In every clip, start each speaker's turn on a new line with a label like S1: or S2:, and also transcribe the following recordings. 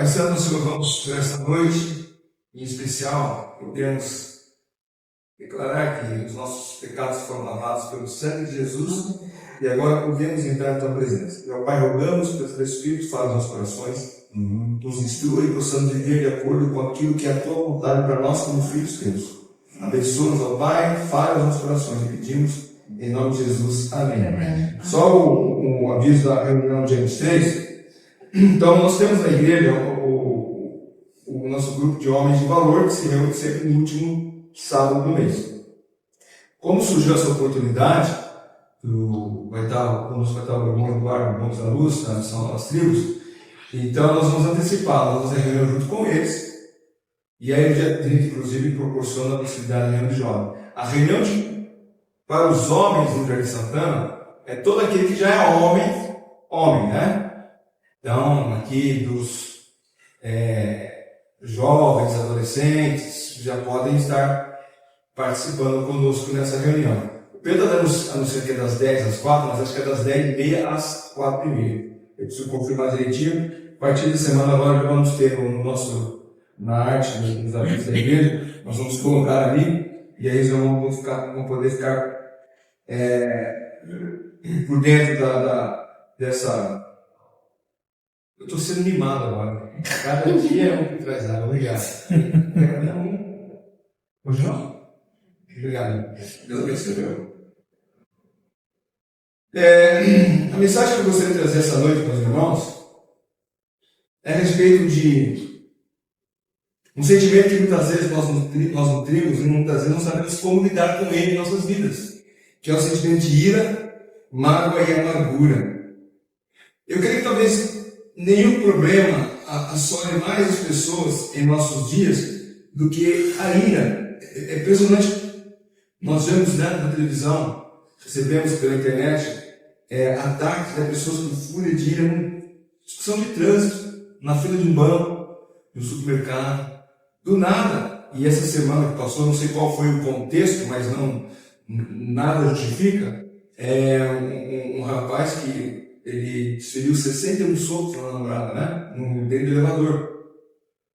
S1: Pai Santo, nós te louvamos por esta noite, em especial, podemos declarar que os nossos pecados foram lavados pelo sangue de Jesus e agora podemos entrar na tua presença. Meu Pai, rogamos que o teu Espírito fale nos nossos corações, nos instrua e possamos viver de acordo com aquilo que é a tua vontade para nós como filhos teus. Abençoa-nos, ó Pai, fale nos nossos corações e pedimos em nome de Jesus. Amém. Amém. Só o aviso da reunião de Gênesis 3. Então, nós temos na igreja o nosso grupo de homens de valor, que se reúne sempre no último sábado do mês. Como surgiu essa oportunidade, vai estar conosco o irmão Eduardo Gomes da Luz, da Missão das Tribos, então nós vamos antecipar, nós vamos reunir junto com eles, e aí o dia 30, inclusive, proporciona a possibilidade de reunião de jovens. A reunião para os homens no Jardim Santana é todo aquele que já é homem, né? Então, aqui dos jovens, adolescentes, já podem estar participando conosco nessa reunião. O Pedro anunciou que é das 10 às 4, mas acho que é das 10h30 às 4h30. Eu preciso confirmar direitinho. A partir de semana agora já vamos ter na arte, nos avisos da igreja, nós vamos colocar ali, e aí eles vão poder ficar por dentro dessa... Eu estou sendo mimado agora. Cada dia é um que traz água. Obrigado. Hoje não? Obrigado. Deus abençoe. A mensagem que eu gostaria de trazer essa noite para os irmãos é a respeito de um sentimento que muitas vezes nós nutrimos e muitas vezes não sabemos como lidar com ele em nossas vidas, que é o sentimento de ira, mágoa e amargura. Eu creio que talvez nenhum problema assole mais as pessoas em nossos dias do que a ira. É impressionante. Nós vemos na televisão, recebemos pela internet, ataques de pessoas com fúria de ira, discussão de trânsito, na fila de um banco, no supermercado, do nada. E essa semana que passou, não sei qual foi o contexto, mas nada justifica, um rapaz que ele desferiu 61 socos na namorada, né? Dentro do elevador.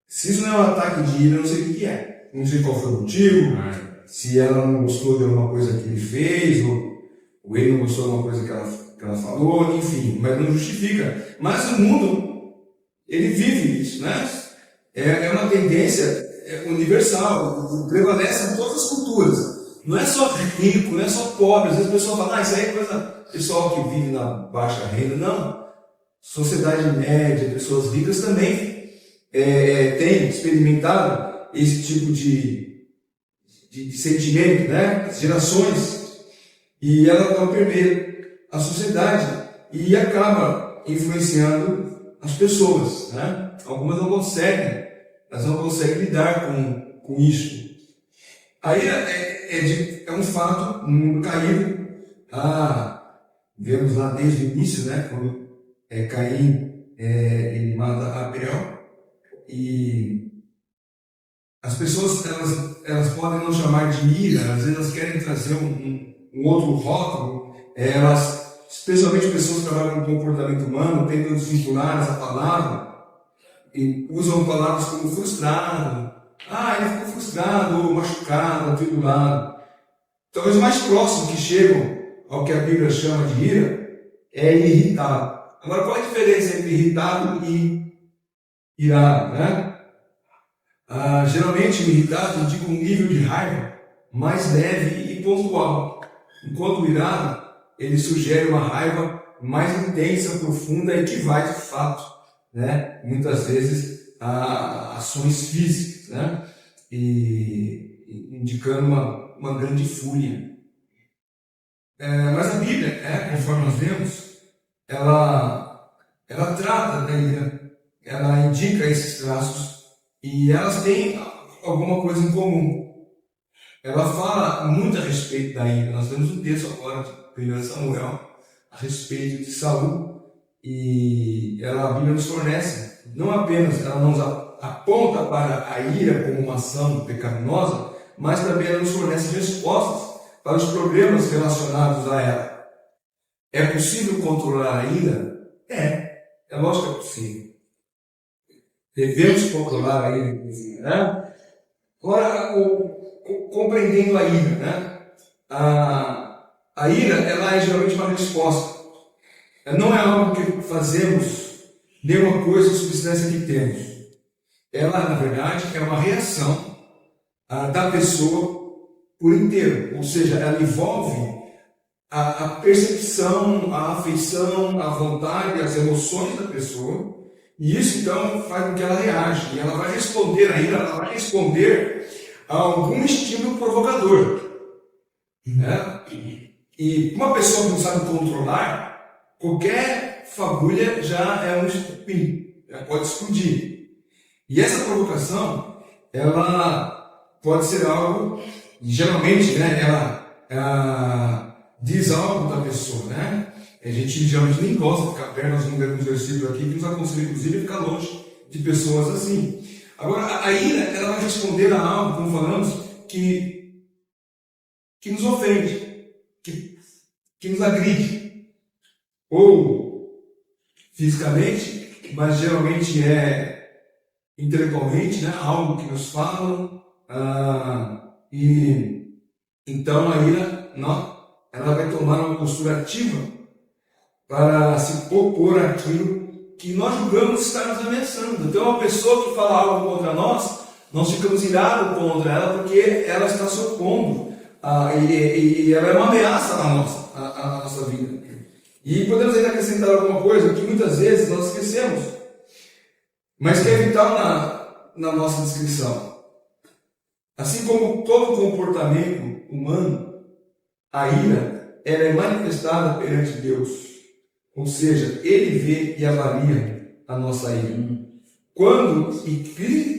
S1: Se isso não é um ataque de ira, eu não sei o que é. Não sei qual foi o motivo, se ela não gostou de alguma coisa que ele fez, ou ele não gostou de alguma coisa que ela falou, enfim, mas não justifica. Mas o mundo, ele vive isso, né? É uma tendência universal, prevalece em todas as culturas. Não é só rico, não é só pobre. Às vezes a pessoa fala, isso aí é coisa pessoal que vive na baixa renda. Não. Sociedade média, pessoas ricas também têm experimentado esse tipo de sentimento, né? As gerações. E ela permeia a sociedade e acaba influenciando as pessoas, né? Algumas não conseguem, elas não conseguem lidar com isso. Aí é um fato, no mundo caído. Vemos lá desde o início, né, quando Caim ele mata Abel, e as pessoas elas podem não chamar de ira, às vezes elas querem trazer um outro rótulo, especialmente pessoas que trabalham com comportamento humano, tentam desvincular essa palavra e usam palavras como frustrado. Ele ficou frustrado, machucado, atribulado. Talvez o mais próximo que chegam ao que a Bíblia chama de ira é irritado. Agora, qual a diferença entre irritado e irado, né? Geralmente, o irritado indica um nível de raiva mais leve e pontual, enquanto o irado, ele sugere uma raiva mais intensa, profunda e que vai, de fato, né? Muitas vezes, a ações físicas, né? E indicando uma grande fúria. Mas a Bíblia, conforme nós vemos, ela trata da ira, ela indica esses traços e elas têm alguma coisa em comum. Ela fala muito a respeito da ira. Nós temos um texto agora de 1 Samuel a respeito de Saul, e a Bíblia nos fornece, não apenas ela nos aponta para a ira como uma ação pecaminosa, mas também ela nos fornece respostas para os problemas relacionados a ela. É possível controlar a ira? É lógico que é possível. devemos controlar a ira, né? Agora, compreendendo a ira, né? A ira, ela é geralmente uma resposta. Não é algo que fazemos, nem uma coisa ou substância que temos. Ela, na verdade, é uma reação da pessoa por inteiro. Ou seja, ela envolve a percepção, a afeição, a vontade, as emoções da pessoa. E isso, então, faz com que ela reaja. E ela vai responder a ira, ela vai responder a algum estímulo provocador. Né? E uma pessoa que não sabe controlar, qualquer fagulha já é um estupim, já pode explodir. E essa provocação, ela pode ser algo, geralmente, né, ela diz algo da pessoa, né? A gente geralmente nem gosta de ficar perto, nós vamos ler uns versículos aqui que nos aconselha, inclusive, a ficar longe de pessoas assim. Agora, a ira, ela vai responder a algo, como falamos, que nos ofende, que nos agride, ou fisicamente, mas geralmente é intelectualmente, né? Algo que nos falam, e então a ira, ela vai tomar uma postura ativa para se opor àquilo que nós julgamos estar nos ameaçando. Então, uma pessoa que fala algo contra nós ficamos irados contra ela porque ela está se opondo e ela é uma ameaça à nossa vida. E podemos ainda acrescentar alguma coisa que muitas vezes nós esquecemos, mas que é vital na nossa descrição. Assim como todo comportamento humano, a ira ela é manifestada perante Deus. Ou seja, Ele vê e avalia a nossa ira.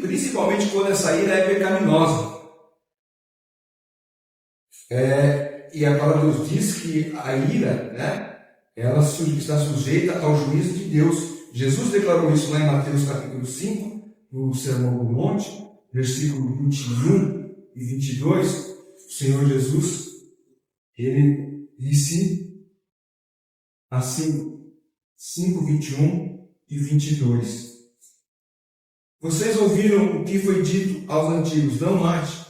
S1: Principalmente quando essa ira é pecaminosa. E a palavra de Deus diz que a ira, né, ela está sujeita ao juízo de Deus. Jesus declarou isso lá em Mateus capítulo 5, no Sermão do Monte, versículo 21 e 22. O Senhor Jesus, Ele disse assim, 5, 21 e 22. Vocês ouviram o que foi dito aos antigos, não mate.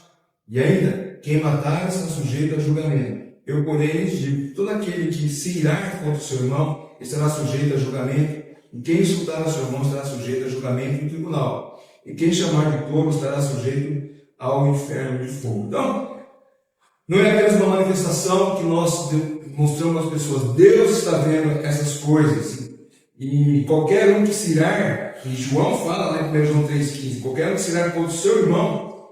S1: E ainda, quem matar está sujeito a julgamento. Eu, porém, lhes digo, todo aquele que se irar contra o seu irmão estará sujeito a julgamento. E quem insultar o seu irmão estará sujeito a julgamento no tribunal. E quem chamar de tolo estará sujeito ao inferno de fogo. Então, não é apenas uma manifestação que nós mostramos às pessoas. Deus está vendo essas coisas. E qualquer um que se irar, e João fala lá em 1 João 3,15, qualquer um que se irar contra o seu irmão,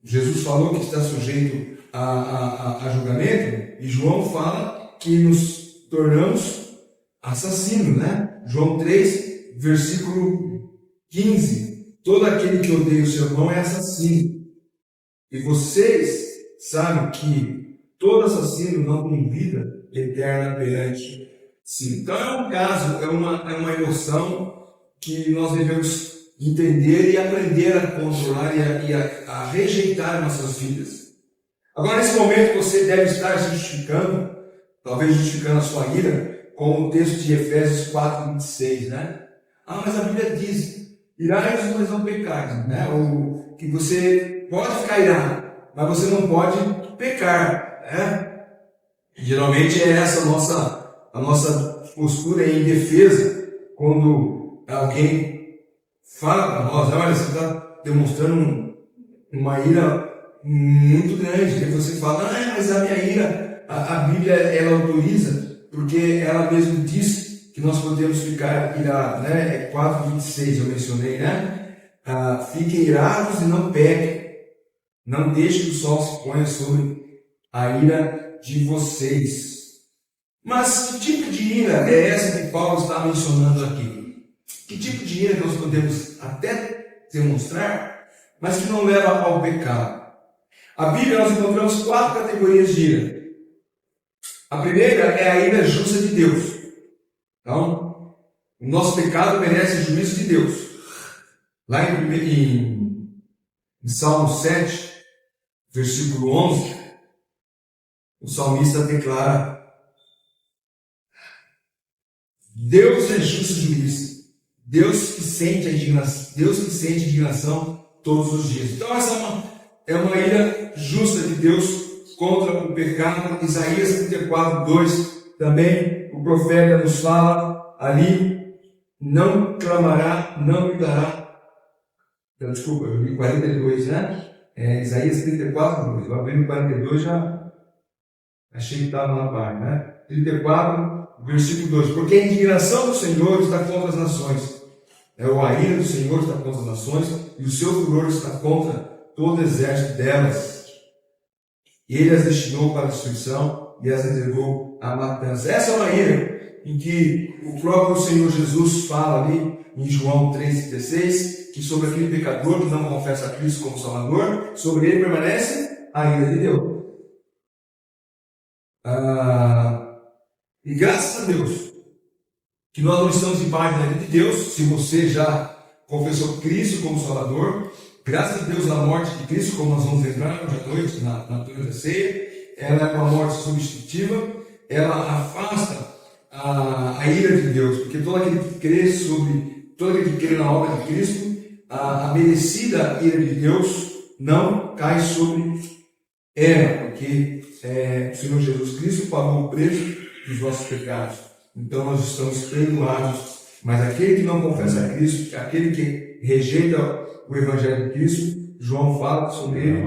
S1: Jesus falou que está sujeito a julgamento, e João fala que nos tornamos assassinos, né? João 3, versículo 15. Todo aquele que odeia o seu irmão é assassino. E vocês sabem que todo assassino não tem vida eterna perante si. Então é um caso, é uma emoção que nós devemos entender e aprender a controlar e a rejeitar nossas vidas. Agora, nesse momento, você deve estar se justificando, talvez justificando a sua ira, com o texto de Efésios 4, 26, né? Mas a Bíblia diz, irai-vos, mas não pecais, né? Ou que você pode ficar irado, mas você não pode pecar, né? Geralmente é essa a nossa postura em defesa, quando alguém fala para nós, olha, você está demonstrando uma ira muito grande, que você fala, mas a minha ira, a Bíblia ela autoriza, porque ela mesmo diz que nós podemos ficar irados, né? 4:26 eu mencionei, né? Fiquem irados e não pequem, não deixe que o sol se ponha sobre a ira de vocês. Mas que tipo de ira é essa que Paulo está mencionando aqui? Que tipo de ira nós podemos até demonstrar, mas que não leva ao pecado? A Bíblia nós encontramos 4 categorias de ira. A primeira é a ira justa de Deus. Então, o nosso pecado merece o juízo de Deus. Lá em Salmo 7, versículo 11, o salmista declara: Deus é justo juiz, Deus que sente a indignação todos os dias. Então essa é uma ira justa de Deus contra o pecado. Isaías 34:2 também o profeta nos fala ali: não clamará, não gritará. Desculpa, eu li 42, né? Isaías 34:2. Eu abri no 42, já achei que estava na parte, né? 34, versículo 2. Porque a indignação do Senhor está contra as nações. A ira do Senhor está contra as nações, e o seu furor está contra todo o exército delas. Ele as destinou para a destruição e as entregou à matança. Essa é uma ira em que o próprio Senhor Jesus fala ali em João 3,16, que sobre aquele pecador que não confessa a Cristo como Salvador, sobre ele permanece a ira de Deus. E graças a Deus que nós não estamos debaixo da ira de Deus. Se você já confessou Cristo como Salvador, graças a Deus a morte de Cristo, como nós vamos entrar hoje à noite na tua ceia, ela é uma morte substitutiva, ela afasta a ira de Deus, porque todo aquele que crê na obra de Cristo, a merecida ira de Deus não cai sobre ela, porque o Senhor Jesus Cristo pagou o preço dos nossos pecados. Então nós estamos perdoados. Mas aquele que não confessa a Cristo, aquele que rejeita o Evangelho de Cristo, João fala sobre ele,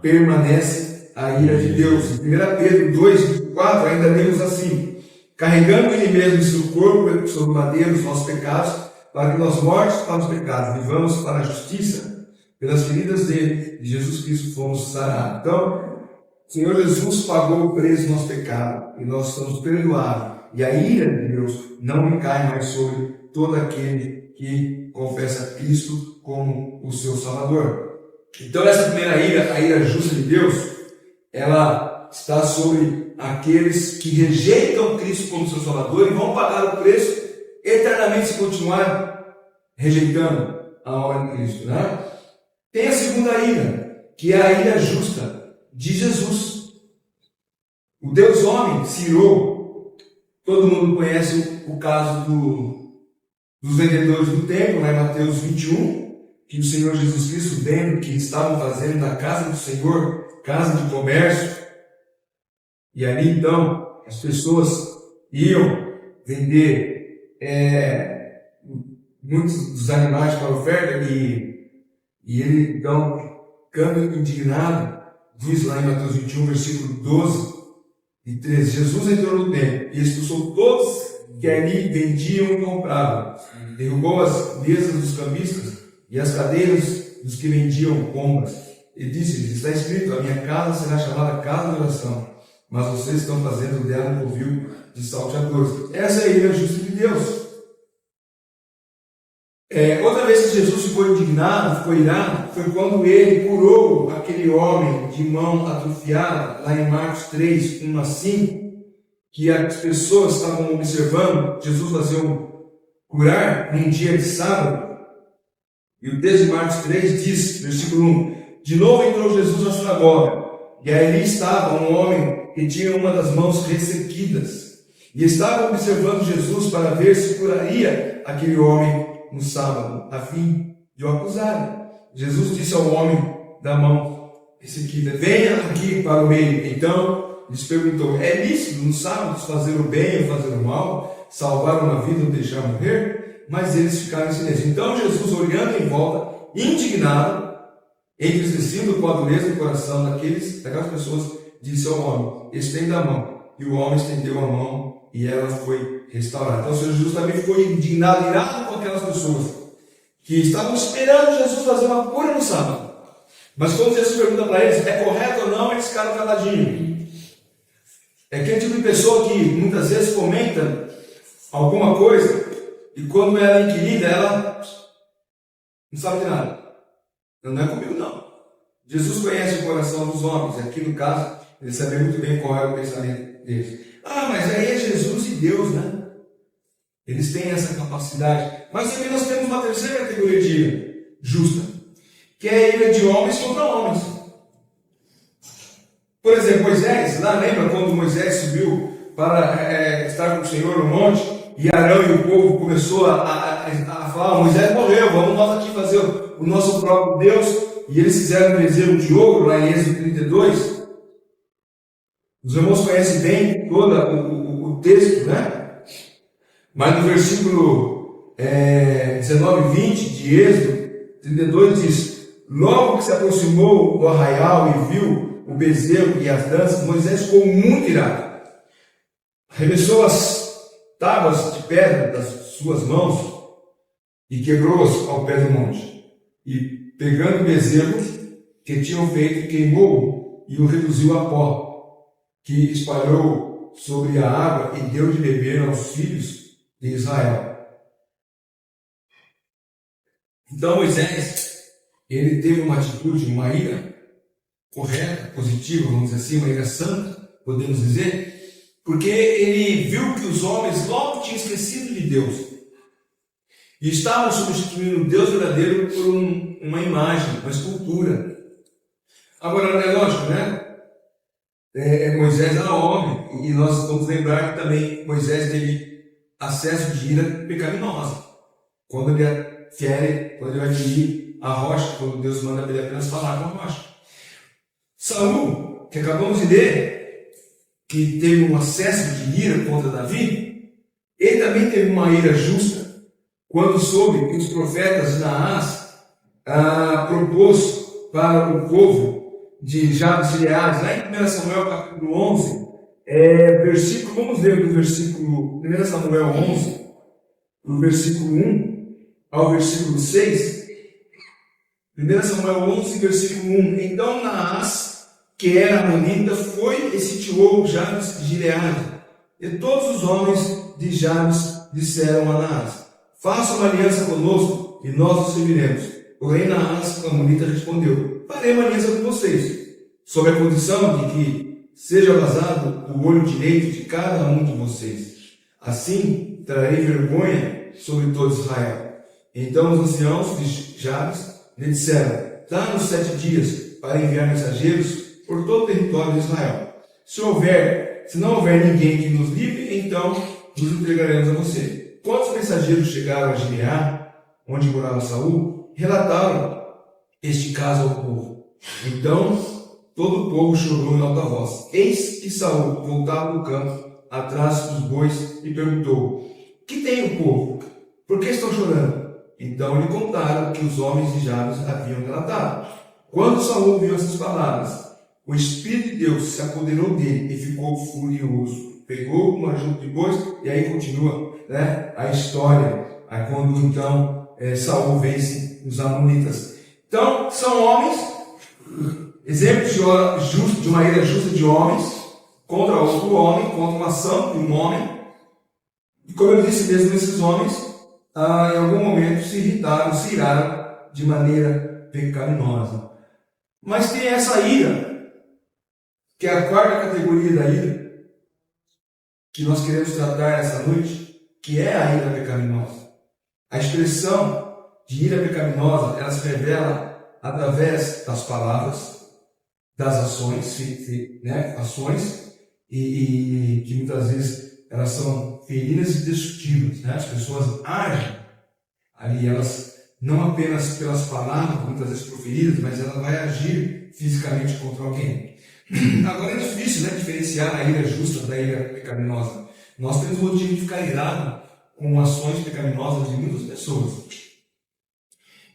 S1: permanece a ira de Deus. Em 1 Pedro 2:4 ainda lemos assim: carregando ele mesmo em seu corpo sobre o madeiro os nossos pecados, para que nós mortos para os pecados vivamos para a justiça. Pelas feridas dele, de Jesus Cristo, fomos sarados. Então, o Senhor Jesus pagou o preço do nosso pecado e nós estamos perdoados. E a ira de Deus não recai mais sobre todo aquele que confessa Cristo como o seu Salvador. Então essa primeira ira, a ira justa de Deus, ela está sobre aqueles que rejeitam Cristo como seu Salvador e vão pagar o preço eternamente se continuar rejeitando a obra de Cristo, né? Tem a segunda ira, que é a ira justa de Jesus. O Deus homem se irou. Todo mundo conhece o caso dos vendedores do templo, lá em Mateus 21, que o Senhor Jesus Cristo, vendo que estavam fazendo da casa do Senhor casa de comércio, e ali então as pessoas iam vender muitos dos animais para oferta, e ele então, ficando indignado, diz lá em Mateus 21, versículo 12 e 13, Jesus entrou no templo e expulsou todos que ali vendiam e compravam. Derrubou as mesas dos cambistas e as cadeiras dos que vendiam pombas. E disse-lhes: está escrito, a minha casa será chamada casa de oração, mas vocês estão fazendo dela um covil de salteadores. Essa é a ira justa de Deus. Outra vez que Jesus ficou indignado, ficou irado, foi quando ele curou aquele homem de mão atrofiada, lá em Marcos 3, 1-5, que as pessoas estavam observando Jesus fazer curar num dia de sábado. E o texto de Marcos 3 diz, versículo 1, de novo entrou Jesus na sinagoga, e ali estava um homem que tinha uma das mãos ressequidas, e estava observando Jesus para ver se curaria aquele homem no sábado, a fim de o acusarem. Jesus disse ao homem da mão ressequida: venha aqui para o meio. Então lhes perguntou: é lícito no sábado fazer o bem ou fazer o mal, salvar uma vida ou deixar morrer? Mas eles ficaram em silêncio. Então Jesus, olhando em volta, indignado, entristecido com a dureza do coração daquelas pessoas, disse ao homem: estenda a mão. E o homem estendeu a mão e ela foi restaurada. Então o Senhor Jesus também ficou indignado, irado com aquelas pessoas que estavam esperando Jesus fazer uma cura no sábado. Mas quando Jesus pergunta para eles, é correto ou não, eles ficaram caladinhos. É aquele tipo de pessoa que muitas vezes comenta alguma coisa e quando ela é inquirida, ela não sabe de nada. Não é comigo, não. Jesus conhece o coração dos homens. Aqui no caso, ele sabia muito bem qual é o pensamento deles. Mas aí é Jesus e Deus, né? Eles têm essa capacidade. Mas também nós temos uma terceira categoria de ira justa, que é a ira de homens contra homens. Por exemplo, Moisés, lá lembra quando Moisés subiu para estar com o Senhor no monte, e Arão e o povo começou a falar: Moisés morreu, vamos nós aqui fazer o nosso próprio Deus. E eles fizeram um bezerro de ouro lá em Êxodo 32. Os irmãos conhecem bem todo o texto, né? Mas no versículo 19 e 20 de Êxodo 32 diz: logo que se aproximou do arraial e viu o bezerro e as danças, Moisés ficou muito irado. Arremessou as tábuas de pedra das suas mãos e quebrou-as ao pé do monte. E pegando o bezerro que tinham feito, queimou-o e o reduziu a pó, que espalhou sobre a água e deu de beber aos filhos de Israel. Então Moisés, ele teve uma atitude, uma ira correta, positiva, vamos dizer assim, uma ira santa, podemos dizer, porque ele viu que os homens logo tinham esquecido de Deus e estavam substituindo o Deus verdadeiro por uma imagem, uma escultura. Agora, é lógico, né? Moisés era homem, e nós vamos lembrar que também Moisés teve acesso de ira pecaminosa, quando ele fere, quando ele vai ferir a rocha, quando Deus manda ele apenas falar com a rocha. Saul, que acabamos de ler, que teve um acesso de ira contra Davi, ele também teve uma ira justa quando soube que os profetas de Naás propôs para o povo de Jabes de Gileade, lá em 1 Samuel capítulo 11, vamos ler do versículo 1 Samuel 11, do versículo 1 ao versículo 6. 1 Samuel 11, versículo 1. Então Naás, que era amonita, foi e sitiou Jabes de Gileade. E todos os homens de Jabes disseram a Naás: faça uma aliança conosco e nós o serviremos. Porém Naás, amonita, respondeu: farei uma aliança com vocês, sob a condição de que seja vazado o olho direito de cada um de vocês. Assim trarei vergonha sobre todo Israel. Então os anciãos de Jabes lhe disseram: dá-nos 7 dias para enviar mensageiros por todo o território de Israel. Se não houver ninguém que nos livre, então nos entregaremos a você. Quando os mensageiros chegaram a Gileade, onde morava Saul, relataram este caso ao povo. Então todo o povo chorou em alta voz. Eis que Saul voltava do campo, atrás dos bois, e perguntou: que tem o povo? Por que estão chorando? Então lhe contaram que os homens de Jabes haviam relatado. Quando Saul ouviu essas palavras, o Espírito de Deus se apoderou dele e ficou furioso. Pegou uma junta de bois, e aí continua, né, a história. Aí quando então Saul vence os amonitas. Então são homens, exemplos de uma ira justa de homens contra outro homem, contra uma ação de um homem. E como eu disse mesmo, esses homens em algum momento se irritaram, se iraram de maneira pecaminosa. Mas tem essa ira, que é a quarta categoria da ira, que nós queremos tratar essa noite, que é a ira pecaminosa. A expressão de ira pecaminosa, ela se revela através das palavras, das ações, né, ações e que muitas vezes elas são feridas e destrutivas, né? As pessoas agem ali, elas não apenas pelas palavras, muitas vezes proferidas, mas ela vai agir fisicamente contra alguém. Agora é difícil, né, diferenciar a ira justa da ira pecaminosa. Nós temos motivo de ficar irado com ações pecaminosas de muitas pessoas.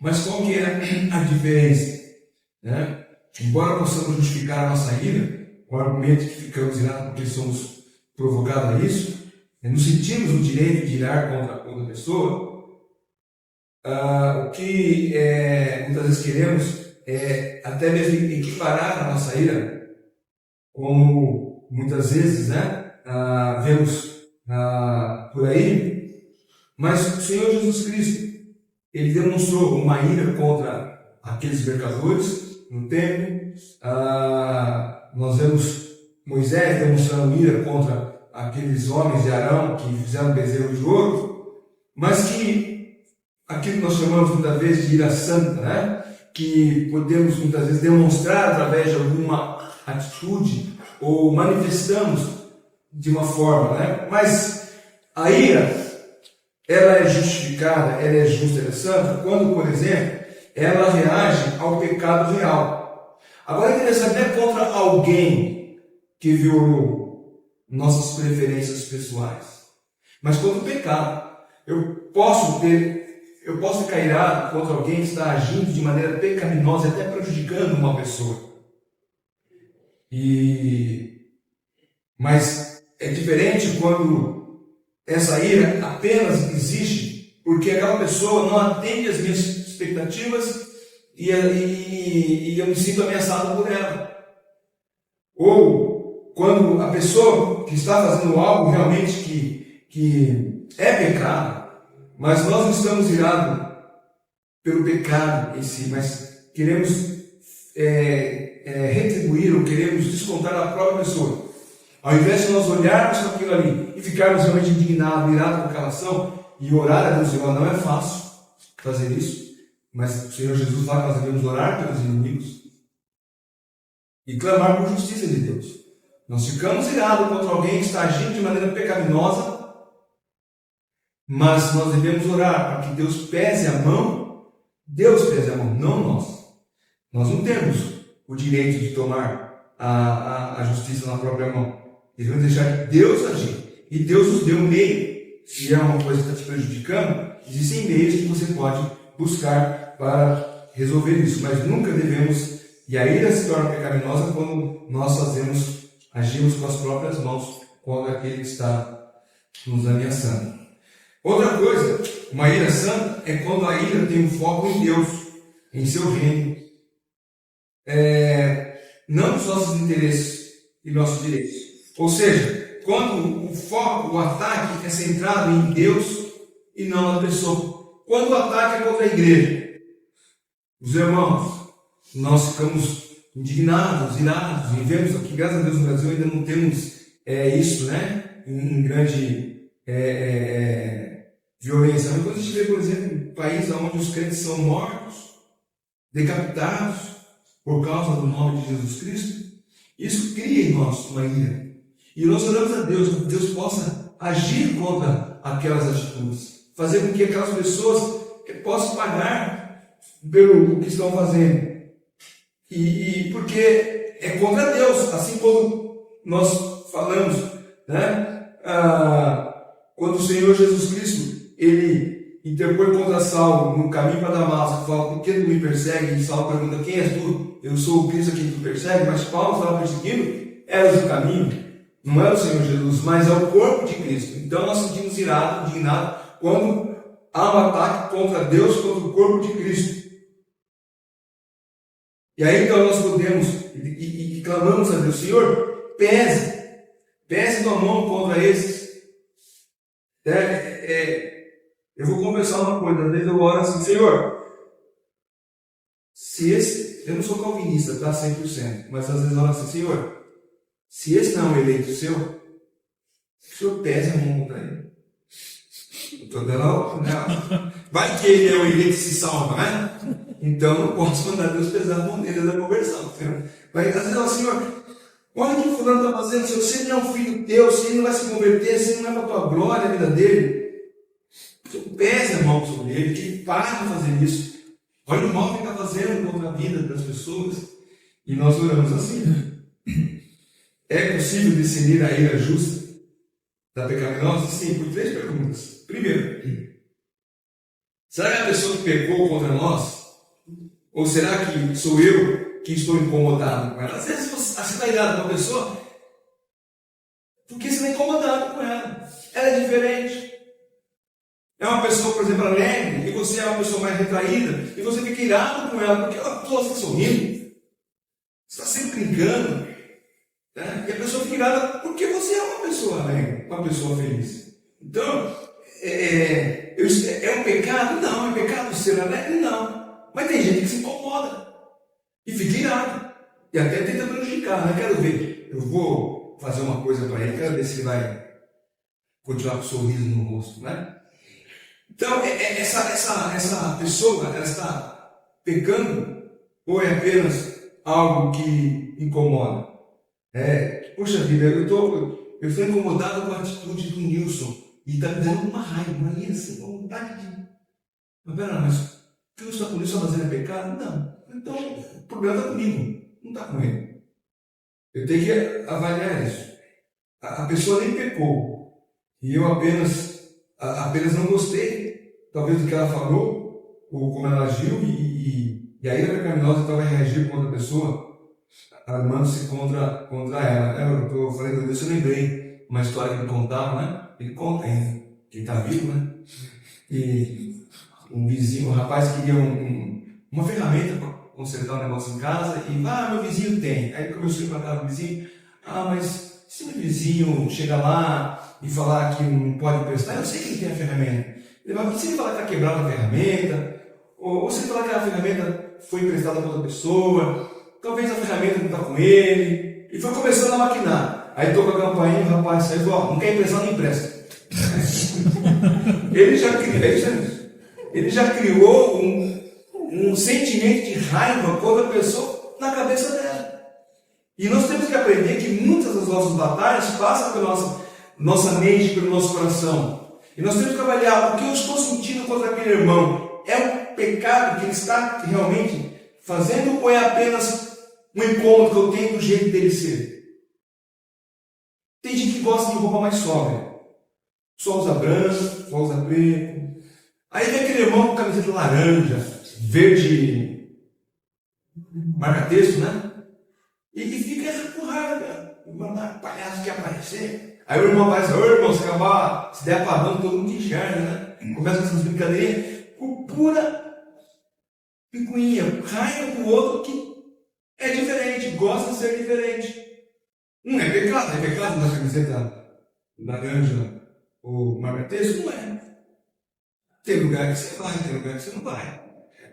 S1: Mas qual que é a diferença? Né? Embora possamos justificar a nossa ira com o argumento que ficamos irados porque somos provocados a isso, nos sentimos o direito de irar contra outra pessoa, o que muitas vezes queremos é até mesmo equiparar a nossa ira, como muitas vezes, né, vemos por aí. Mas o Senhor Jesus Cristo, ele demonstrou uma ira contra aqueles mercadores no templo. Nós vemos Moisés demonstrando ira contra aqueles homens de Arão que fizeram bezerro de ouro, mas que aquilo que nós chamamos muitas vezes de ira santa, né? Que podemos muitas vezes demonstrar através de alguma atitude ou manifestamos de uma forma, né? Mas a ira ela é justificada, ela é justa, ela é santa, quando, por exemplo, ela reage ao pecado real. Agora é interessante, não é contra alguém que violou nossas preferências pessoais, mas contra o pecado. Eu posso ficar irado contra alguém que está agindo de maneira pecaminosa, até prejudicando uma pessoa. Mas é diferente quando essa ira apenas existe porque aquela pessoa não atende às minhas expectativas e eu me sinto ameaçado por ela. Ou quando a pessoa que está fazendo algo realmente que é pecado, mas nós não estamos irados pelo pecado em si, mas queremos retribuir ou queremos descontar a própria pessoa. Ao invés de nós olharmos para aquilo ali e ficarmos realmente indignados, irados com aquela ação e orar a Deus, não é fácil fazer isso, mas o Senhor Jesus fala que nós devemos orar pelos inimigos e clamar por justiça de Deus. Nós ficamos irados contra alguém que está agindo de maneira pecaminosa, mas nós devemos orar para que Deus pese a mão, não nós. Nós não temos o direito de tomar a justiça na própria mão. Devemos deixar Deus agir. E Deus nos deu um meio. Se é uma coisa que está te prejudicando, existem meios que você pode buscar para resolver isso. Mas nunca devemos, e a ira se torna pecaminosa quando nós agimos com as próprias mãos contra aquele que está nos ameaçando. Outra coisa, uma ira santa é quando a ira tem um foco em Deus, em seu reino. Não nos nossos interesses e nossos direitos. Ou seja, quando o foco, o ataque é centrado em Deus e não na pessoa. Quando o ataque é contra a igreja, os irmãos, nós ficamos indignados, irados, e vemos aqui, graças a Deus, no Brasil ainda não temos isso, né? Em grande violência. Mas quando a gente vê, por exemplo, um país onde os crentes são mortos, decapitados, por causa do nome de Jesus Cristo, isso cria em nós uma ira. E nós oramos a Deus, que Deus possa agir contra aquelas atitudes, fazer com que aquelas pessoas possam pagar pelo que estão fazendo. E porque é contra Deus, assim como nós falamos, né? Quando o Senhor Jesus Cristo, ele interpõe contra Saulo no caminho para Damasco, fala: por que tu me persegue? E Saulo pergunta: quem és tu? Eu sou o Cristo a quem tu persegue. Mas Paulo estava perseguindo, eras o caminho, não é o Senhor Jesus, mas é o corpo de Cristo. Então nós sentimos irados, indignados, quando há um ataque contra Deus, contra o corpo de Cristo. E aí então nós podemos e clamamos a Deus: Senhor, pese tua mão contra esses. Eu vou confessar uma coisa, às vezes eu oro assim: Senhor, se esse, eu não sou calvinista, tá, 100%, mas às vezes eu oro assim: Senhor, se esse não é um eleito seu, o Senhor pese a mão contra ele. Eu estou dando, né? Vai que ele é o eleito que se salva, né? Então não posso mandar Deus pesar a mão dele da conversão. Mas às vezes eu falo: Senhor, olha o que o fulano está fazendo, Senhor, se ele não é um filho teu, se ele não vai se converter, se ele não é para a tua glória a vida dele, pese a mão sobre ele, que ele pare de fazer isso. Olha o mal que ele está fazendo contra a vida das pessoas. E nós oramos assim: é possível discernir a ira justa da pecaminosa? Sim, por 3 perguntas. Primeiro, será que a pessoa que pecou contra nós, ou será que sou eu que estou incomodado com ela? Às vezes você está irado com a pessoa porque você está incomodado com ela. Ela é diferente. É uma pessoa, por exemplo, alegre, e você é uma pessoa mais retraída, e você fica irado com ela porque ela está sorrindo, você está sempre brincando, né? E a pessoa fica irada porque você é uma pessoa alegre, uma pessoa feliz. Então, é um pecado? Não. É pecado ser alegre? Não. Mas tem gente que se incomoda e fica irado, e até tenta prejudicar, né? Quero ver, eu vou fazer uma coisa para ele, quero ver se ele vai continuar com um sorriso no rosto, né? Então, essa pessoa, ela está pecando ou é apenas algo que incomoda? Puxa vida, eu estou incomodado com a atitude do Nilson. E está me dando uma raiva, uma linha assim, uma vontade de. Mas pera, mas o que eu estou por isso fazendo é pecado? Não. Então o problema está comigo, não está com ele. Eu tenho que avaliar isso. A pessoa nem pecou. E eu apenas não gostei, talvez, do que ela falou, ou como ela agiu, e a ira pecaminosa então vai reagir contra a pessoa, armando-se contra ela. Eu falei com Deus, eu lembrei uma história que ele contava, né? Ele conta ainda, que ele está vivo, né? E um vizinho, um rapaz queria uma ferramenta para consertar um negócio em casa, e meu vizinho tem. Aí ele começou a ir para casa do vizinho, mas se meu vizinho chega lá e falar que não pode emprestar, eu sei que ele tem a ferramenta. Ele vai, se ele falar que está quebrada a ferramenta, ou se ele falar que a ferramenta foi emprestada para outra pessoa, talvez a ferramenta não está com ele, e foi começando a maquinar. Aí toca a campainha, o rapaz saiu e falou, não quer emprestar, não empresta. Ele já criou um sentimento de raiva contra a pessoa na cabeça dela. E nós temos que aprender que muitas das nossas batalhas passam pela nossa mente, pelo nosso coração. E nós temos que avaliar o que eu estou sentindo contra aquele irmão. É um pecado que ele está realmente fazendo ou é apenas um incômodo que eu tenho do jeito dele ser? Tem gente que gosta de roupa mais sóbria. Só usa branco, só usa preto. Aí vem aquele irmão com camiseta laranja, verde, marca-texto, né? E fica com raiva, o palhaço quer aparecer. Aí o irmão aparece, irmão, se acabar, se der apagão, todo mundo enxerga, né? Começa com essas brincadeirinhas, com pura picuinha, raiva pro outro que é diferente, gosta de ser diferente. Não é pecado na camiseta laranja ou marca-texto? Não é. Tem lugar que você vai, tem lugar que você não vai.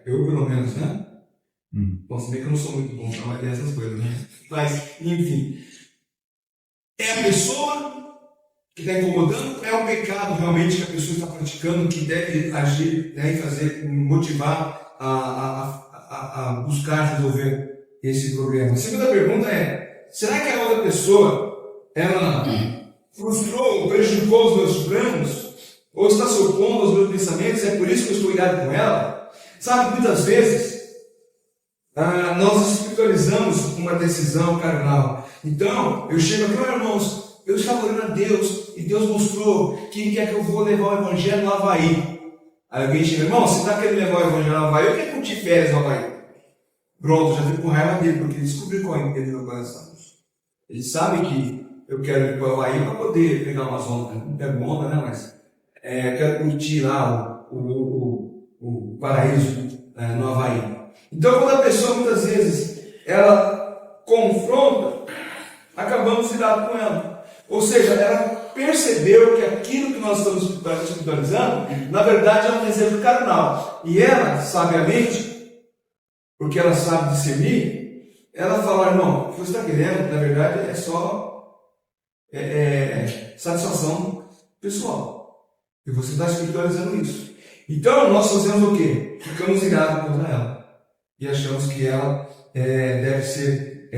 S1: Eu, pelo menos, né? Posso ver que eu não sou muito bom para avaliar essas coisas, né? Mas, enfim. É a pessoa que está incomodando, é um pecado realmente que a pessoa está praticando, que deve agir, né, e fazer, motivar a buscar resolver esse problema. A segunda pergunta é, será que a outra pessoa, ela frustrou ou prejudicou os meus planos? Ou está se opondo aos meus pensamentos? É por isso que eu estou irado com ela? Sabe, muitas vezes, nós espiritualizamos uma decisão carnal. Então, eu chego aqui, irmãos, eu estava orando a Deus, e Deus mostrou que quer que eu vou levar o Evangelho no Havaí. Aí alguém chega, irmão, você está querendo levar o Evangelho no Havaí, eu quero curtir férias no Havaí. Pronto, já fico com raiva dele, porque ele descobriu qual é o meu coração. Ele sabe que eu quero ir para o Havaí para poder pegar umas ondas. Não pego onda, né? Mas eu quero curtir lá o paraíso no Havaí. Então, quando a pessoa, muitas vezes, ela confronta, acabamos irados com ela. Ou seja, ela percebeu que aquilo que nós estamos espiritualizando, na verdade, é um desejo carnal. E ela, sabiamente, porque ela sabe discernir, ela fala, irmão, o que você está querendo, na verdade, é só satisfação pessoal. E você está espiritualizando isso. Então, nós fazemos o quê? Ficamos irados contra ela. E achamos que ela deve ser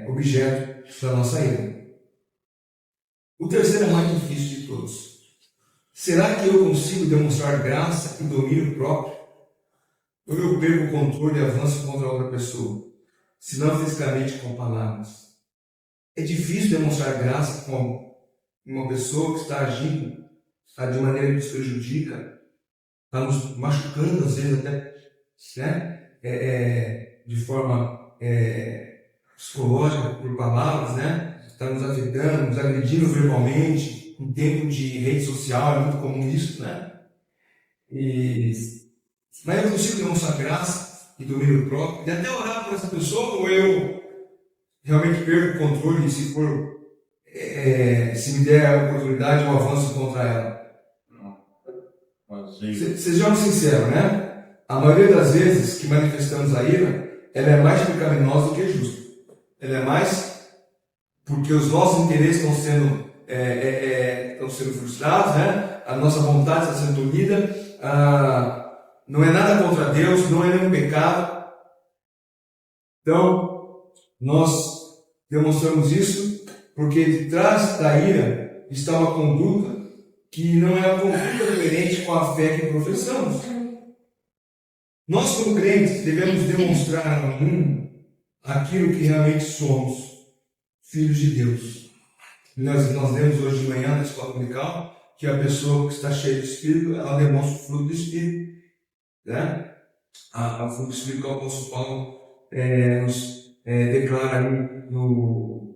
S1: objeto da nossa ira. O terceiro é mais difícil de todos. Será que eu consigo demonstrar graça e domínio próprio? Ou eu perco o controle e avanço contra outra pessoa, se não fisicamente com palavras? É difícil demonstrar graça com uma pessoa que está agindo de maneira que nos prejudica, está nos machucando, às vezes até, né? De forma psicológica, por palavras, né? Está nos afetando, nos agredindo verbalmente. Em tempo de rede social é muito comum isso, né? Mas eu consigo demonstrar graça e domínio próprio, e até orar por essa pessoa, ou eu realmente perco o controle e se me der a oportunidade, eu avanço contra ela? Sejamos sinceros, né? A maioria das vezes que manifestamos a ira, ela é mais pecaminosa do que justa. Ela é mais porque os nossos interesses estão sendo frustrados, né? A nossa vontade está sendo tolhida, não é nada contra Deus, não é nenhum pecado. Então, nós demonstramos isso porque de trás da ira está uma conduta que não é uma conduta coerente com a fé que professamos. Nós, como crentes, devemos demonstrar ao mundo aquilo que realmente somos, filhos de Deus. Nós lemos hoje de manhã na escola dominical que a pessoa que está cheia de Espírito, ela demonstra o fruto do Espírito. Né? O fruto do Espírito que o apóstolo Paulo nos declara ali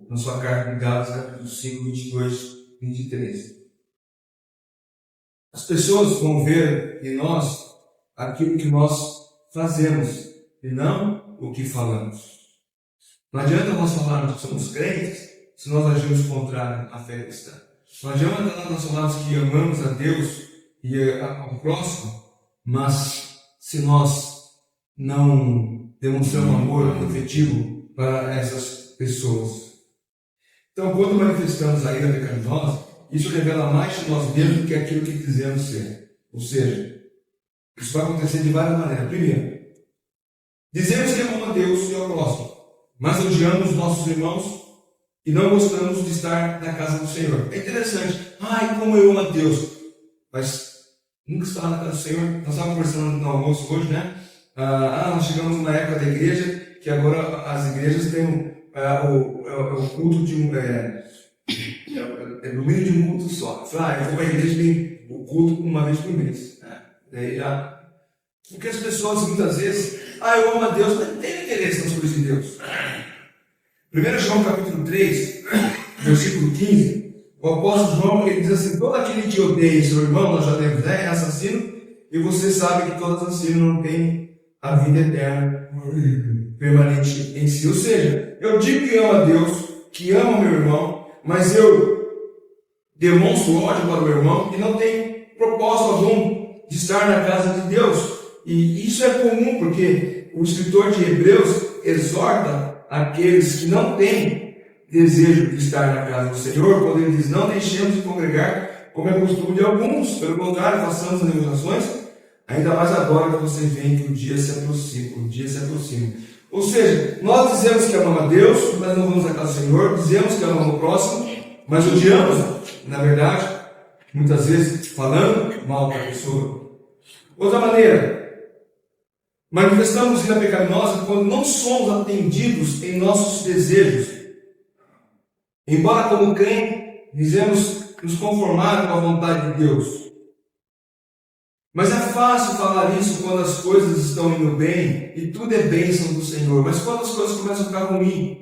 S1: na sua carta de Gálatas, capítulo 5, 22, 23. As pessoas vão ver em nós aquilo que nós fazemos e não o que falamos. Não adianta nós falarmos que somos crentes se nós agimos contrário à fé cristã. Não adianta nós falarmos que amamos a Deus e ao próximo, mas se nós não demonstramos amor efetivo para essas pessoas. Então, quando manifestamos a ira pecaminosa, isso revela mais de nós mesmos do que aquilo que dizemos ser. Ou seja, isso vai acontecer de várias maneiras. Primeiro, dizemos que amamos a Deus e ao próximo, mas odiamos os nossos irmãos e não gostamos de estar na casa do Senhor. É interessante. Ai, como eu amo a Deus. Mas nunca estava na casa do Senhor. Nós estávamos conversando no almoço hoje, né? Nós chegamos numa época da igreja que agora as igrejas têm o culto de no meio de um culto só. Eu vou para a igreja e tem o culto uma vez por mês. Daí já. Porque as pessoas muitas vezes, eu amo a Deus, mas não tem interesse nas coisas de Deus. 1 João capítulo 3, versículo 15, o apóstolo João ele diz assim: todo aquele que odeia seu irmão, nós já temos, é assassino, e você sabe que todo assassino não tem a vida eterna permanente em si. Ou seja, eu digo que amo a Deus, que amo meu irmão, mas eu demonstro ódio para o meu irmão e não tenho propósito algum de estar na casa de Deus. E isso é comum, porque o escritor de Hebreus exorta aqueles que não têm desejo de estar na casa do Senhor, quando ele diz: não deixemos de congregar, como é costume de alguns, pelo contrário, façamos as negociações, ainda mais agora que vocês veem que o dia se aproxima. Ou seja, nós dizemos que amamos a Deus, mas não vamos à casa do Senhor, dizemos que amamos o próximo, mas odiamos, na verdade, muitas vezes falando mal da pessoa. Outra maneira, manifestamos ira pecaminosa quando não somos atendidos em nossos desejos. Embora como crente, dizemos nos conformar com a vontade de Deus. Mas é fácil falar isso quando as coisas estão indo bem e tudo é bênção do Senhor. Mas quando as coisas começam a ficar ruins,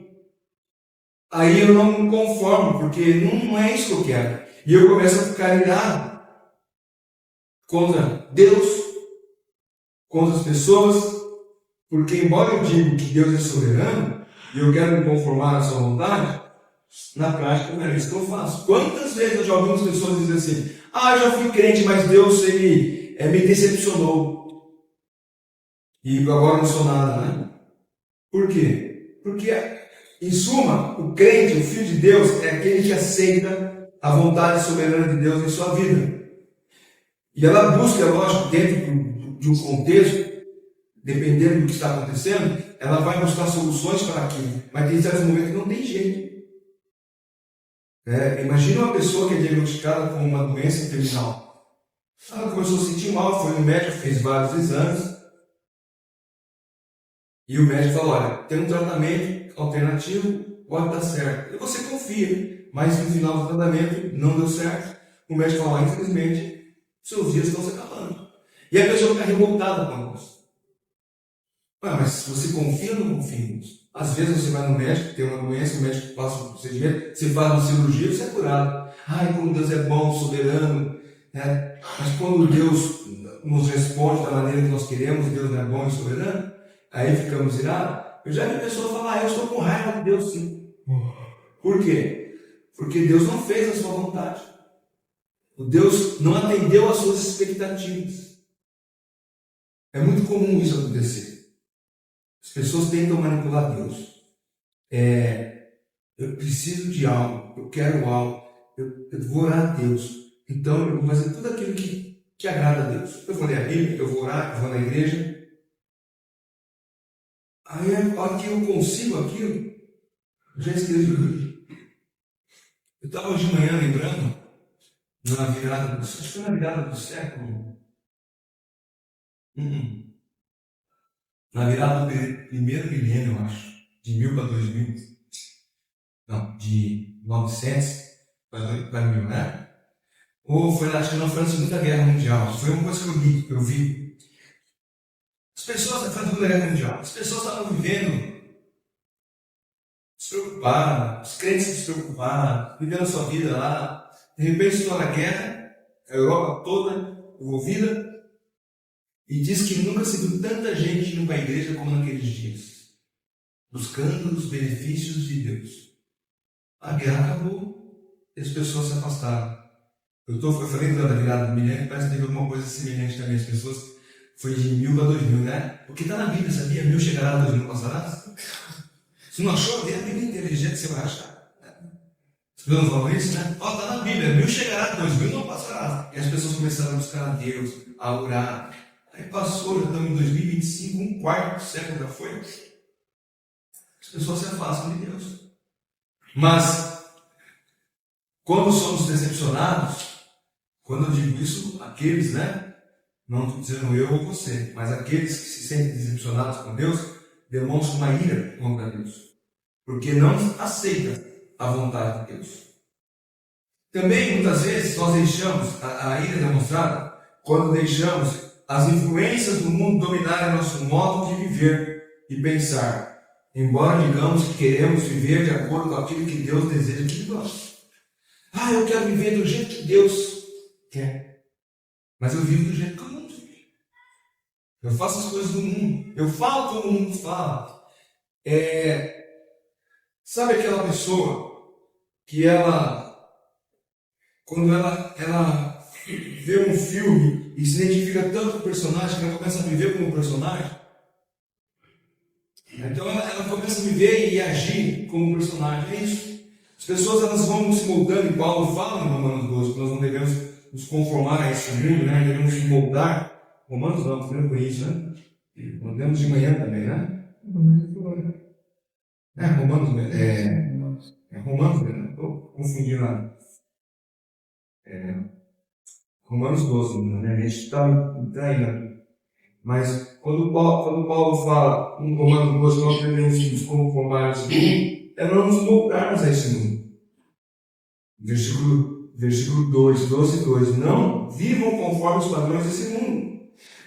S1: aí eu não me conformo, porque não é isso que eu quero. E eu começo a ficar irado contra Deus, contra as pessoas, porque embora eu diga que Deus é soberano e eu quero me conformar à sua vontade, na prática não é isso que eu faço. Quantas vezes eu já ouvi as pessoas dizer assim: eu já fui crente, mas Deus me decepcionou e agora não sou nada, né? Por quê? Porque em suma, o crente, o filho de Deus, é aquele que aceita a vontade soberana de Deus em sua vida. E ela busca, lógico, dentro de um contexto, dependendo do que está acontecendo, ela vai buscar soluções para aquilo. Mas tem certos momentos que não tem jeito. Imagina uma pessoa que é diagnosticada com uma doença terminal. Ela começou a se sentir mal, foi no médico, fez vários exames. E o médico falou: olha, tem um tratamento alternativo, pode dar certo. E você confia, mas no final do tratamento não deu certo. O médico falou: infelizmente, seus dias estão se acabando. E a pessoa fica revoltada com isso. Mas você confia ou não confia nisso? Às vezes você vai no médico, tem uma doença, o médico passa um procedimento, você faz uma cirurgia, você é curado. Como Deus é bom, soberano. Mas quando Deus nos responde da maneira que nós queremos, Deus não é bom e soberano, aí ficamos irados. Eu já vi pessoas falar: eu estou com raiva de Deus, sim. Por quê? Porque Deus não fez a sua vontade. O Deus não atendeu às suas expectativas. É muito comum isso acontecer. As pessoas tentam manipular Deus. Eu preciso de algo, eu quero algo, eu vou orar a Deus. Então eu vou fazer tudo aquilo que agrada a Deus. Eu vou ler a Bíblia, eu vou orar, eu vou na igreja. Aí a hora que eu consigo aquilo, eu já esqueço de dormir. Eu estava hoje de manhã lembrando acho que foi na virada do século. Na virada do primeiro milênio, eu acho. De 1000 para 2000. Não, de 900 para 1000, né? Ou foi, acho que não foi na Segunda Guerra Mundial. Foi uma coisa que eu vi. As pessoas, foi na Segunda Guerra Mundial, as pessoas estavam vivendo despreocupadas, os crentes despreocupados, vivendo a sua vida lá. De repente estoura a guerra, a Europa toda envolvida, e diz que nunca se viu tanta gente indo para a igreja como naqueles dias, buscando os benefícios de Deus. A guerra acabou e as pessoas se afastaram. Eu falei da virada do milênio, parece que teve alguma coisa semelhante também. As pessoas foi de 1000 para 2000, né? Porque está na Bíblia, sabia? 1000 chegará, 2000 passará. Se não achou, vê a Bíblia inteligente, você vai achar. Os meus falam isso, né? Está na Bíblia, 1000 chegará, 2000 não passará. E as pessoas começaram a buscar a Deus, a orar. Aí passou, já estamos em 2025, um quarto do século já foi. As pessoas se afastam de Deus. Mas, quando somos decepcionados, quando eu digo isso, aqueles, né? Não estou dizendo eu ou você, mas aqueles que se sentem decepcionados com Deus, demonstram uma ira contra Deus. Porque não aceitam a vontade de Deus. Também, muitas vezes, nós deixamos a ira demonstrada quando deixamos as influências do mundo dominarem nosso modo de viver e pensar, embora digamos que queremos viver de acordo com aquilo que Deus deseja que nós. Eu quero viver do jeito que Deus quer, mas eu vivo do jeito que o mundo vive. Eu faço as coisas do mundo, eu falo como o mundo fala. Sabe aquela pessoa que quando ela vê um filme e se identifica tanto com o personagem que ela começa a viver como personagem? Então ela começa a viver e agir como personagem. É isso. As pessoas elas vão se moldando, e Paulo fala em Romanos 12, que nós não devemos nos conformar a esse mundo, né? Devemos nos moldar. Romanos não, 1 Coríntios, né? Nós temos de manhã também, né? Romanos mesmo. Estou confundindo lá. Romanos 12, né? A gente está ainda. Mas quando Paulo fala em Romanos 12, nós devemos nos conformar a esse mundo, é não nos moldarmos a esse mundo. Versículo 2, 12, 2. Não vivam conforme os padrões desse mundo.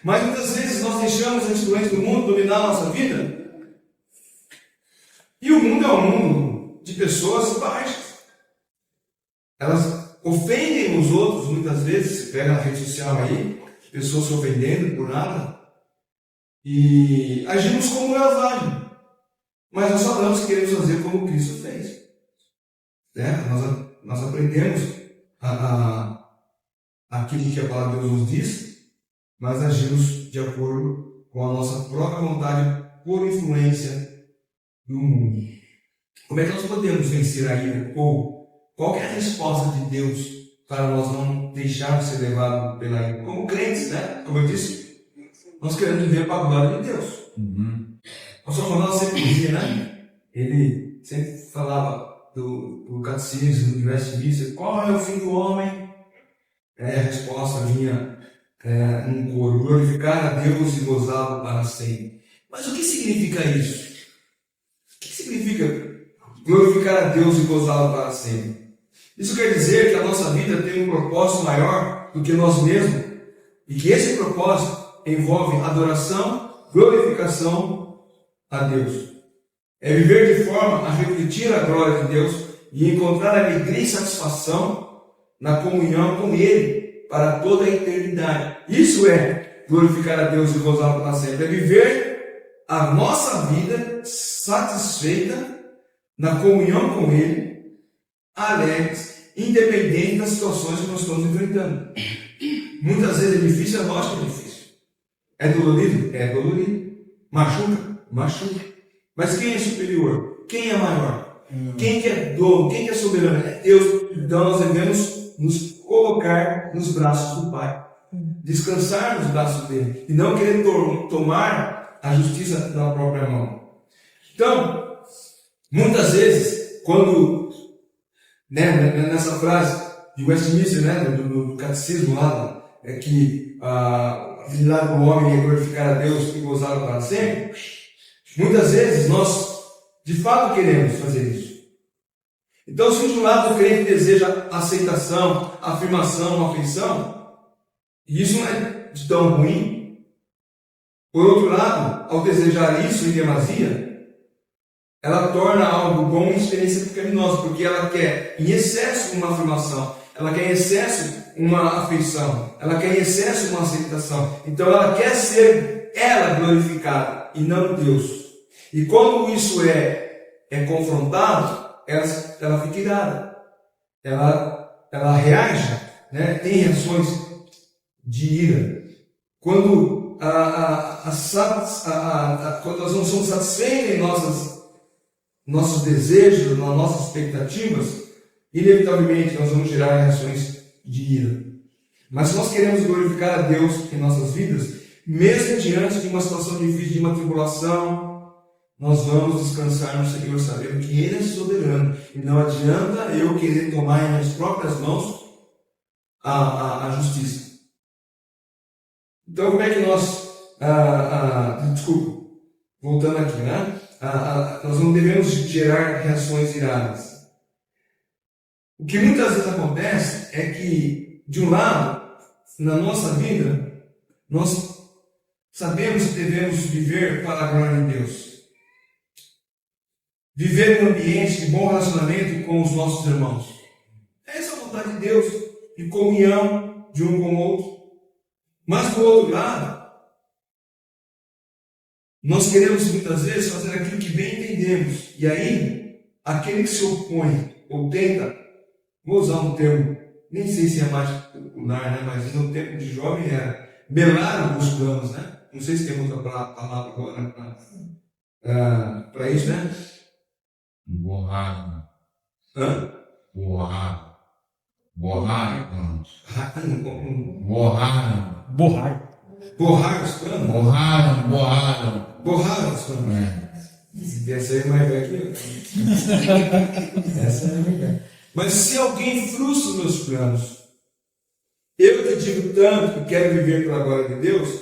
S1: Mas muitas vezes nós deixamos a influência do mundo dominar a nossa vida. E o mundo é um mundo de pessoas baixas. Elas ofendem os outros muitas vezes. Você pega na rede social aí, pessoas se ofendendo por nada. E agimos como elas agem. Mas nós falamos que queremos fazer como Cristo fez. Nós aprendemos aquilo que a palavra de Deus nos diz, mas agimos de acordo com a nossa própria vontade por influência do mundo. Como é que nós podemos vencer a ira? Ou qual é a resposta de Deus para nós não deixarmos ser levados pela ira? Como crentes, né? Como eu disse, nós queremos viver para a glória de Deus. O pastor Ronaldo sempre dizia, né? Ele sempre falava do catecismo, do Westminster, qual é o fim do homem? A resposta vinha um coro, glorificar a Deus e gozá-lo para sempre. Mas o que significa isso? O que significa glorificar a Deus e gozá-lo para sempre? Isso quer dizer que a nossa vida tem um propósito maior do que nós mesmos, e que esse propósito envolve adoração, glorificação a Deus. É viver de forma a refletir a glória de Deus e encontrar alegria e satisfação na comunhão com Ele para toda a eternidade. Isso é glorificar a Deus e gozá-lo para sempre. É viver a nossa vida satisfeita na comunhão com Ele, alegres, independente das situações que nós estamos enfrentando. Muitas vezes é difícil, é lógico que é difícil. É dolorido? É dolorido. Machuca? Machuca. Mas quem é superior? Quem é maior? Quem que é dono? Quem que é soberano? É Deus. Então nós devemos nos colocar nos braços do Pai. Descansar nos braços dele. E não querer tomar a justiça na própria mão. Então, muitas vezes, quando, nessa frase, de Westminster, né, do catecismo lá, é que a fidelidade do homem é glorificar a Deus e gozá-lo para sempre. Muitas vezes nós, de fato, queremos fazer isso. Então, se de um lado o crente deseja aceitação, afirmação, afeição, e isso não é de tão ruim. Por outro lado, ao desejar isso em demasia, ela torna algo bom uma experiência pecaminosa, porque ela quer em excesso uma afirmação, ela quer em excesso uma afeição, ela quer em excesso uma aceitação. Então ela quer ser ela glorificada e não Deus. E quando isso é confrontado, ela fica irada, ela reage, né? Tem reações de ira. Quando quando nós não somos satisfeitos em nossos desejos, nas nossas expectativas, inevitavelmente nós vamos gerar reações de ira. Mas se nós queremos glorificar a Deus em nossas vidas, mesmo diante de uma situação difícil, de uma tribulação, nós vamos descansar no Senhor, sabendo que Ele é soberano. E não adianta eu querer tomar em minhas próprias mãos a justiça. Então, como é que nós... desculpa, voltando aqui, né? Nós não devemos gerar reações iradas. O que muitas vezes acontece é que, de um lado, na nossa vida, nós sabemos que devemos viver para a glória de Deus. Viver em um ambiente de bom relacionamento com os nossos irmãos. Essa é a vontade de Deus, de comunhão de um com o outro. Mas, do outro lado, nós queremos muitas vezes fazer aquilo que bem entendemos. E aí, aquele que se opõe ou tenta, vou usar um termo, nem sei se é mais popular, né? Mas no tempo de jovem era melar os planos, né? Não sei se tem outra palavra agora para isso, né?
S2: Borrar.
S1: Hã?
S2: Borrar. Borrar planos.
S3: Borrar.
S1: Borrar os planos?
S2: Borraram.
S1: Borrar os planos. Essa aí é mais velha que eu. Essa é a minha. Mas se alguém frustra os meus planos, eu que digo tanto que quero viver para a glória de Deus,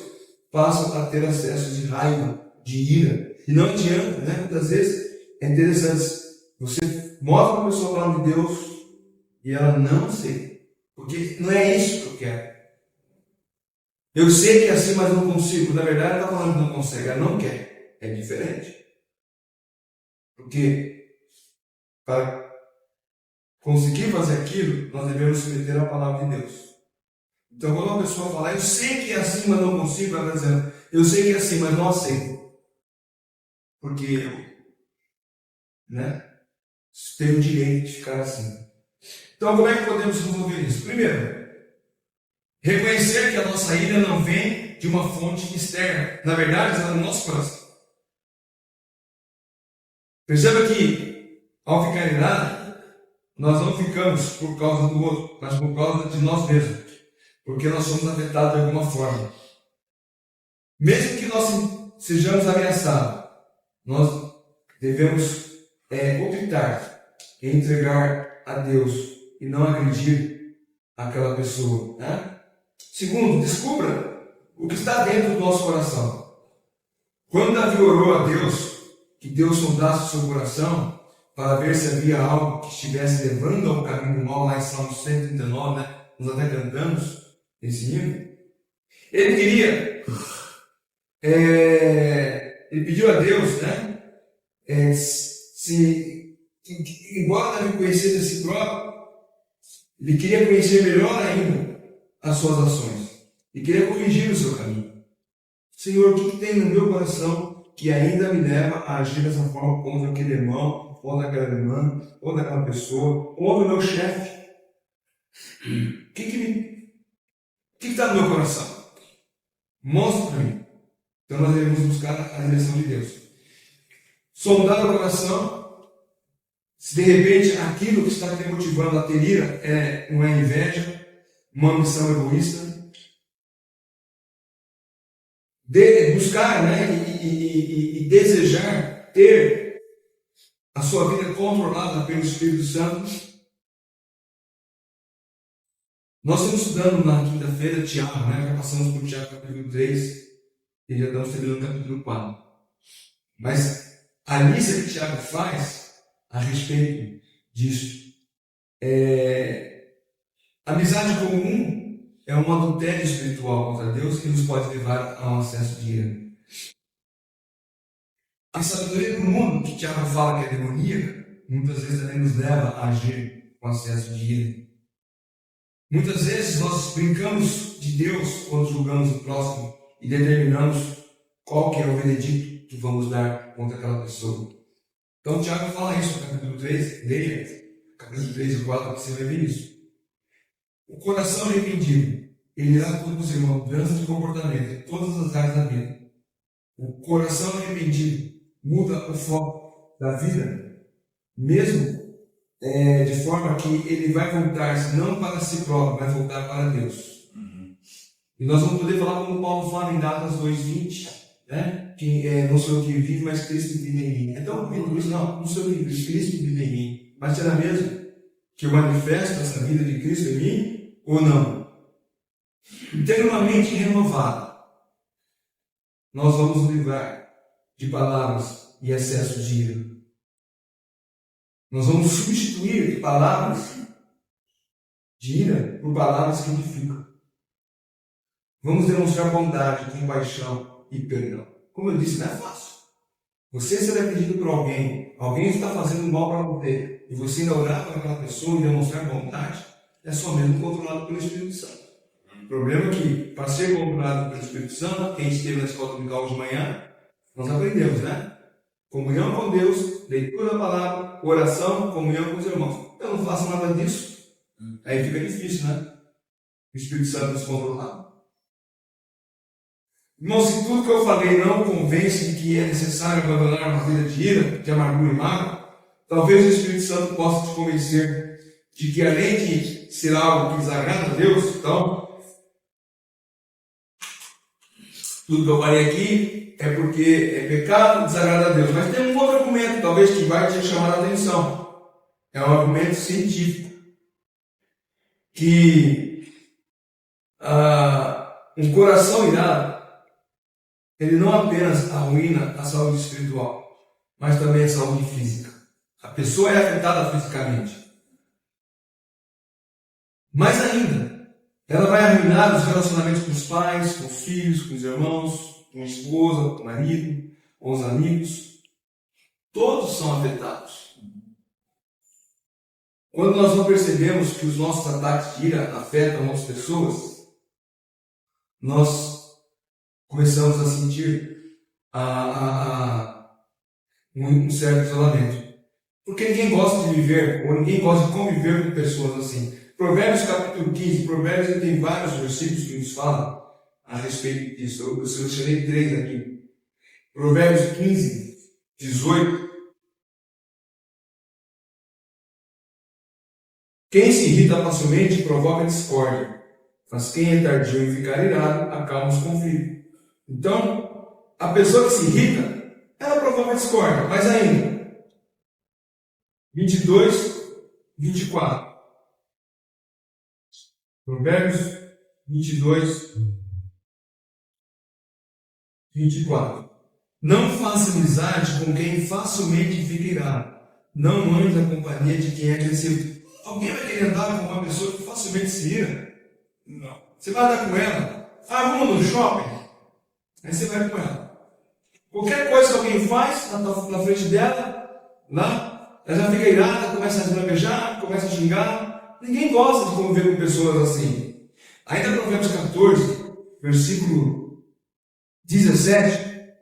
S1: passo a ter acessos de raiva, de ira. E não adianta, né? Muitas vezes é interessante. Você mostra para a pessoa a palavra de Deus e ela não aceita. Porque não é isso que eu quero. Eu sei que é assim, mas não consigo. Na verdade, ela está falando que não consegue, ela não quer. É diferente. Porque para conseguir fazer aquilo, nós devemos submeter a palavra de Deus. Então, quando uma pessoa fala, eu sei que é assim, mas não consigo, ela está dizendo, eu sei que é assim, mas não aceito. Porque eu, né, tenho o direito de ficar assim. Então, como é que podemos resolver isso? Primeiro, reconhecer que a nossa ira não vem de uma fonte externa. Na verdade, ela é no nosso coração. Perceba que, ao ficar irado, nós não ficamos por causa do outro, mas por causa de nós mesmos. Porque nós somos afetados de alguma forma. Mesmo que nós sejamos ameaçados, nós devemos optar em entregar a Deus e não agredir aquela pessoa. Né? Segundo, descubra o que está dentro do nosso coração. Quando Davi orou a Deus, que Deus sondasse o seu coração, para ver se havia algo que estivesse levando ao caminho do mal, lá em Salmo 139, né? Nós até cantamos esse hino. Ele queria, ele pediu a Deus, né? Embora Davi conhecesse a si próprio, ele queria conhecer melhor ainda as suas ações e queria corrigir o seu caminho. Senhor, o que tem no meu coração que ainda me leva a agir dessa forma contra aquele irmão, ou daquela irmã, ou daquela pessoa, ou do meu chefe? O que está no meu coração? Mostra para mim. Então nós devemos buscar a direção de Deus. Sondar o coração. Se de repente aquilo que está te motivando a ter ira não é inveja, uma ambição egoísta, buscar, né, e desejar ter a sua vida controlada pelo Espírito Santo, Nós estamos estudando na quinta-feira Tiago, né? Já passamos por Tiago capítulo 3 e já estamos terminando o capítulo 4. Mas a lista que Tiago faz a respeito disso amizade comum é um adultério espiritual contra Deus que nos pode levar a um acesso de ira. A sabedoria do mundo, que Tiago fala que é demoníaca, muitas vezes também nos leva a agir com acesso de ira. Muitas vezes nós brincamos de Deus quando julgamos o próximo e determinamos qual que é o veredicto que vamos dar contra aquela pessoa. Então Tiago fala isso no capítulo 3, leia, capítulo 3 e 4, que você vai ver isso. O coração arrependido, ele irá conduzir uma mudança de comportamento em todas as áreas da vida. O coração arrependido muda o foco da vida, mesmo de forma que ele vai voltar não para si próprio, vai voltar para Deus. E nós vamos poder falar como Paulo fala em Gálatas 2:20, né? Que não sou eu que vive, mas Cristo vive em mim. Então, não sou eu que vive, Cristo vive em mim. Mas será mesmo que eu manifesto essa vida de Cristo em mim ou não? Ter uma mente renovada, nós vamos nos livrar de palavras e excessos de ira. Nós vamos substituir palavras de ira por palavras que edificam. Vamos demonstrar bondade, compaixão e perdão. Como eu disse, não é fácil. Você ser agredido por alguém está fazendo mal para você, e você ainda orar para aquela pessoa e demonstrar bondade, é só mesmo controlado pelo Espírito Santo. O problema é que, para ser controlado pelo Espírito Santo, quem esteve na escola dominical de manhã, nós aprendemos, né? Comunhão com Deus, leitura da palavra, oração, comunhão com os irmãos. Eu não faço nada disso. Aí fica difícil, né? O Espírito Santo nos controlar. Irmão, se tudo que eu falei não convence de que é necessário abandonar uma vida de ira, de amargura e mágoa, talvez o Espírito Santo possa te convencer de que, além de ser algo que desagrada a Deus, então, tudo que eu falei aqui é porque é pecado, desagrada a Deus. Mas tem um outro argumento, talvez, que vai te chamar a atenção. É um argumento científico. Que um coração irado, ele não apenas arruína a saúde espiritual, mas também a saúde física. A pessoa é afetada fisicamente. Mais ainda, ela vai arruinar os relacionamentos com os pais, com os filhos, com os irmãos, com a esposa, com o marido, com os amigos. Todos são afetados. Quando nós não percebemos que os nossos ataques de ira afetam outras pessoas, nós começamos a sentir um certo isolamento. Porque ninguém gosta de viver, ou ninguém gosta de conviver com pessoas assim. Provérbios capítulo 15, Provérbios tem vários versículos que nos falam a respeito disso. Eu selecionei 3 aqui. Provérbios 15, 18. Quem se irrita facilmente provoca discórdia, mas quem é tardio em ficar irado acalma os conflitos. Então, a pessoa que se irrita, ela provoca discórdia. Mais ainda, 22, 24. Provérbios 22, 24. Não faça amizade com quem facilmente fica irado. Não ande na companhia de quem é agressivo. Alguém vai querer andar com uma pessoa que facilmente se ira? Não. Você vai andar com ela. Vamos no shopping. Aí você vai com ela. Qualquer coisa que alguém faz na frente dela, lá, ela já fica irada, começa a esbravejar, começa a xingar. Ninguém gosta de conviver com pessoas assim. Ainda no Provérbios 14, versículo 17,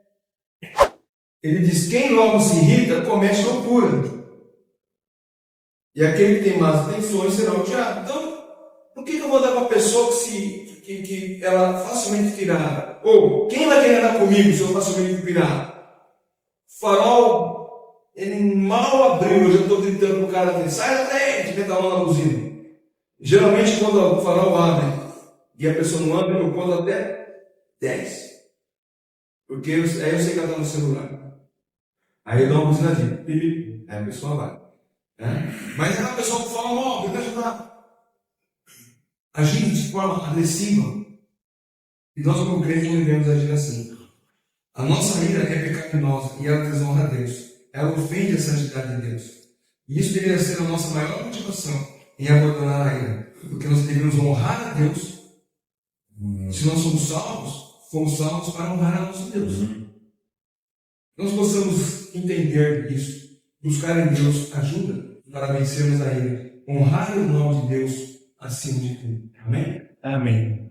S1: ele diz: quem logo se irrita comete loucura. E aquele que tem más intenções será odiado. Então, por que eu vou dar para uma pessoa que ela facilmente fica irada? Ou, quem vai querer andar comigo se eu facilmente fico irado? Farol, ele mal abriu, eu já estou gritando pro cara, sai da frente, meta a mão na buzina. Geralmente, quando o farol abre e a pessoa não abre, eu conto até 10. Porque aí eu sei que ela está no celular. Aí eu dou uma buzinadinha, aí a pessoa vai. Mas é uma pessoa que fala, não, me deixa ajudar. agindo de forma agressiva. E nós, como crentes, não devemos agir assim. A nossa ira é pecaminosa e ela desonra a Deus. Ela ofende a santidade de Deus. E isso deveria ser a nossa maior motivação em abandonar a ira. Porque nós devemos honrar a Deus. Se nós somos salvos para honrar a nosso Deus. Nós possamos entender isso, buscar em Deus ajuda para vencermos a ira, honrar o nome de Deus acima de tudo. Amém?
S3: Amém.